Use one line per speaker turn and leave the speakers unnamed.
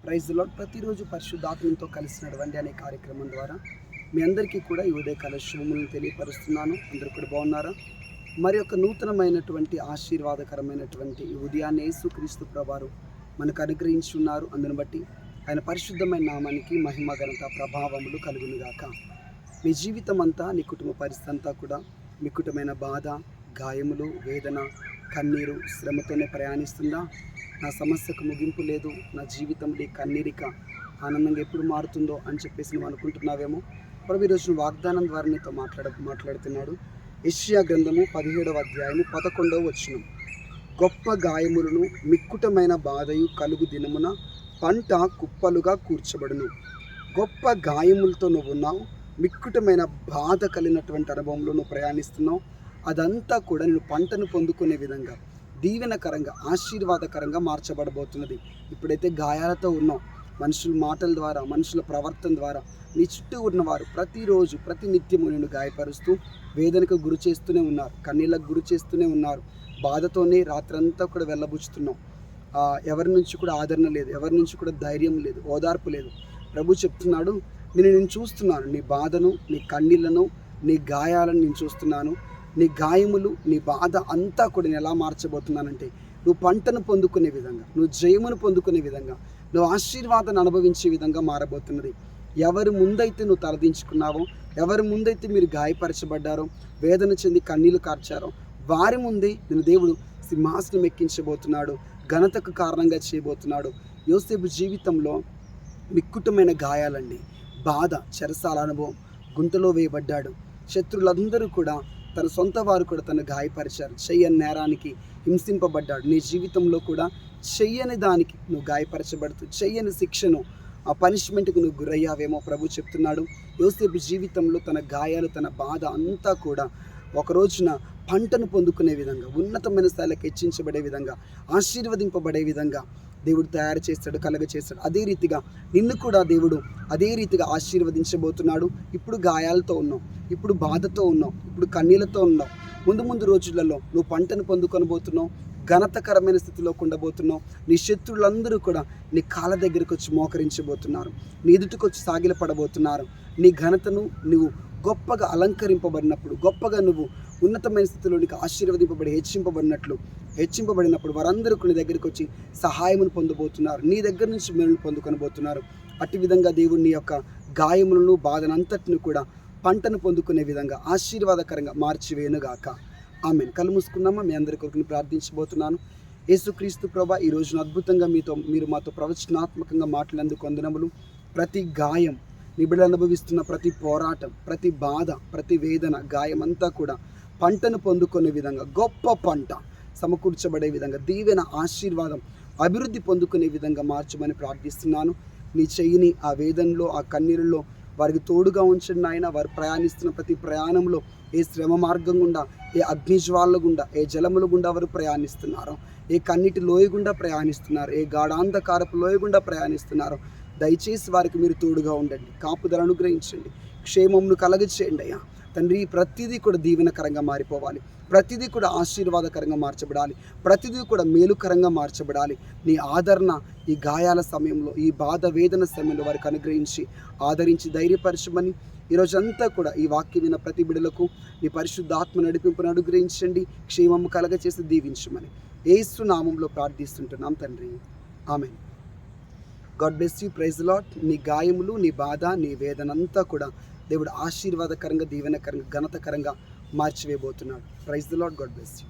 Praise the lord. ప్రతిరోజు పరిశుద్ధాత్మతో కలిసి నడవండి అనే కార్యక్రమం ద్వారా మీ అందరికీ కూడా ఈ ఉదయకాల శుభములను తెలియపరుస్తున్నాను. అందరూ కూడా బాగున్నారా? మరి ఒక నూతనమైనటువంటి ఆశీర్వాదకరమైనటువంటి ఈ ఉదయాన్ని యేసుక్రీస్తు ప్రభువారు మనకు అనుగ్రహించి ఉన్నారు. అందును బట్టి ఆయన పరిశుద్ధమైన నామానికి మహిమ ఘనత ప్రభావములు కలుగునుగాక. మీ జీవితం అంతా, నీ కుటుంబ పరిస్థితి అంతా కూడా మిక్కుటమైన బాధ, గాయములు, వేదన, కన్నీరు, శ్రమతోనే ప్రయాణిస్తుందా? నా సమస్యకు ముగింపు లేదు, నా జీవితం ఈ కన్నీరిక ఆనందంగా ఎప్పుడు మారుతుందో అని చెప్పేసి నువ్వు అనుకుంటున్నావేమో. ప్రభు ఈరోజు వాగ్దానం ద్వారా నీతో మాట్లాడుతున్నాడు. యెషయా గ్రంథము 17వ అధ్యాయము 11వ వచనం. గొప్ప గాయములను మిక్కుటమైన బాధయు కలుగు దినమున పంట కుప్పలుగా కూర్చబడును. గొప్ప గాయములతో నువ్వు ఉన్నావు, మిక్కుటమైన బాధ కలిగినటువంటి అనుభవంలో నువ్వు ప్రయాణిస్తున్నావు. అదంతా కూడా నేను పంటను పొందుకునే విధంగా, దీవెనకరంగా, ఆశీర్వాదకరంగా మార్చబడబోతున్నది. ఇప్పుడైతే గాయాలతో ఉన్నావు, మనుషుల మాటల ద్వారా, మనుషుల ప్రవర్తన ద్వారా నీ చుట్టూ ఉన్నవారు ప్రతిరోజు ప్రతినిత్యము నేను గాయపరుస్తూ వేదనకు గురి చేస్తూనే ఉన్నారు, కన్నీళ్ళకు గురి చేస్తూనే ఉన్నారు. బాధతోనే రాత్రంతా కూడా వెళ్ళబుచ్చుతున్నావు. ఎవరి నుంచి కూడా ఆదరణ లేదు, ఎవరి నుంచి కూడా ధైర్యం లేదు, ఓదార్పు లేదు. ప్రభు చెప్తున్నాడు, నేను చూస్తున్నాను, నీ బాధను, నీ కన్నీళ్లను, నీ గాయాలను నేను చూస్తున్నాను. నీ గాయములు, నీ బాధ అంతా కూడా నేను ఎలా మార్చబోతున్నానంటే, నువ్వు పంటను పొందుకునే విధంగా, నువ్వు జయమును పొందుకునే విధంగా, నువ్వు ఆశీర్వాదాన్ని అనుభవించే విధంగా మారబోతున్నది. ఎవరి ముందైతే నువ్వు తలదించుకున్నావో, ఎవరి ముందైతే మీరు గాయపరచబడ్డారో, వేదన చెంది కన్నీళ్లు కార్చారో, వారి ముందే నేను దేవుడు సింహాసనం ఎక్కించబోతున్నాడు, ఘనతకు కారణంగా చేయబోతున్నాడు. యోసేపు జీవితంలో మిక్కుటమైన గాయాలండి, బాధ, చెరసాల అనుభవం, గుంటలో వేయబడ్డాడు. శత్రులందరూ కూడా, తన సొంత వారు కూడా తను గాయపరిచారు. చెయ్యని నేరానికి హింసింపబడ్డాడు. నీ జీవితంలో కూడా చెయ్యని దానికి నువ్వు గాయపరచబడుతూ, చెయ్యని శిక్షను, ఆ పనిష్మెంట్కి నువ్వు గురయ్యావేమో. ప్రభు చెప్తున్నాడు, యోసేపు జీవితంలో తన గాయాలు, తన బాధ అంతా కూడా ఒక రోజున పంటను పొందుకునే విధంగా, ఉన్నతమైన స్థాయికి హెచ్చించబడే విధంగా, ఆశీర్వదింపబడే విధంగా దేవుడు తయారు చేస్తాడు, కలగ చేస్తాడు. అదే రీతిగా నిన్ను కూడా దేవుడు అదే రీతిగా ఆశీర్వదించబోతున్నాడు. ఇప్పుడు గాయాలతో ఉన్నావు, ఇప్పుడు బాధతో ఉన్నావు, ఇప్పుడు కన్నీళ్లతో ఉన్నావు. ముందు రోజులలో నువ్వు పంటను పొందుకొనబోతున్నావు, ఘనతకరమైన స్థితిలోకి ఉండబోతున్నావు. నీ శత్రువులందరూ కూడా నీ కాళ్ళ దగ్గరికి వచ్చి మోకరించబోతున్నారు, నీ ఎదుటికి వచ్చి సాగిలపడబోతున్నారు. నీ ఘనతను నువ్వు గొప్పగా అలంకరింపబడినప్పుడు, గొప్పగా నువ్వు ఉన్నతమైన స్థితిలోనికి ఆశీర్వదింపబడి హెచ్చింపబడినప్పుడు వారందరూ నీ దగ్గరికి వచ్చి సహాయమును పొందబోతున్నారు, నీ దగ్గర నుంచి మేలును పొందుకొనబోతున్నారు. అట్టి విధంగా దేవుడు నీ యొక్క గాయములను, బాధనంతటిని కూడా పంటను పొందుకునే విధంగా ఆశీర్వాదకరంగా మార్చివేయునుగాక. ఆమేన్. కళ్ళు మూసుకున్నామా? మీ అందరి కొరకు ప్రార్థించబోతున్నాను. యేసుక్రీస్తు ప్రభువా, ఈ రోజున అద్భుతంగా మీరు మాతో ప్రవచనాత్మకంగా మాట్లాడేందుకు వందనములు. ప్రతి గాయం, నీ బిడ్డలు అనుభవిస్తున్న ప్రతి పోరాటం, ప్రతి బాధ, ప్రతి వేదన, గాయం అంతా కూడా పంటను పొందుకునే విధంగా, గొప్ప పంట సమకూర్చబడే విధంగా, దీవెన, ఆశీర్వాదం, అభివృద్ధి పొందుకునే విధంగా మార్చమని ప్రార్థిస్తున్నాను. నీ చెయ్యిని ఆ వేదనలో, ఆ కన్నీరులో వారికి తోడుగా ఉంచండి నాయన. వారు ప్రయాణిస్తున్న ప్రతి ప్రయాణంలో, ఏ శ్రమ మార్గం గుండా, ఏ అగ్నిజ్వాల గుండా, ఏ జలముల గుండా వారు ప్రయాణిస్తున్నారు, ఏ కన్నీటి లోయ గుండా ప్రయాణిస్తున్నారు, ఏ గాఢాంధకారపు లోయ గుండా ప్రయాణిస్తున్నారు, దయచేసి వారికి మీరు తోడుగా ఉండండి, కాపుదల అనుగ్రహించండి, క్షేమమును కలగచేయండి అయ్యా తండ్రి. ప్రతిదీ కూడా దీవెనకరంగా మారిపోవాలి, ప్రతిదీ కూడా ఆశీర్వాదకరంగా మార్చబడాలి, ప్రతిదీ కూడా మేలుకరంగా మార్చబడాలి. నీ ఆదరణ ఈ గాయాల సమయంలో, ఈ బాధ వేదన సమయంలో వారికి అనుగ్రహించి, ఆదరించి ధైర్యపరచమని ఈరోజంతా కూడా ఈ వాక్యం విన్న ప్రతి బిడ్డలకు నీ పరిశుద్ధాత్మ నడిపింపును అనుగ్రహించండి, క్షేమము కలగచేసి దీవించమని యేసు నామంలో ప్రార్థిస్తుంటున్నాం తండ్రి. ఆమేన్. God bless you. Praise the Lord. నీ గాయములు, నీ బాధ, నీ వేదనంతా కూడా దేవుడు ఆశీర్వాదకరంగా, దీవెనకరంగా, ఘనతకరంగా మార్చివేయబోతున్నాడు. Praise the Lord. God bless you.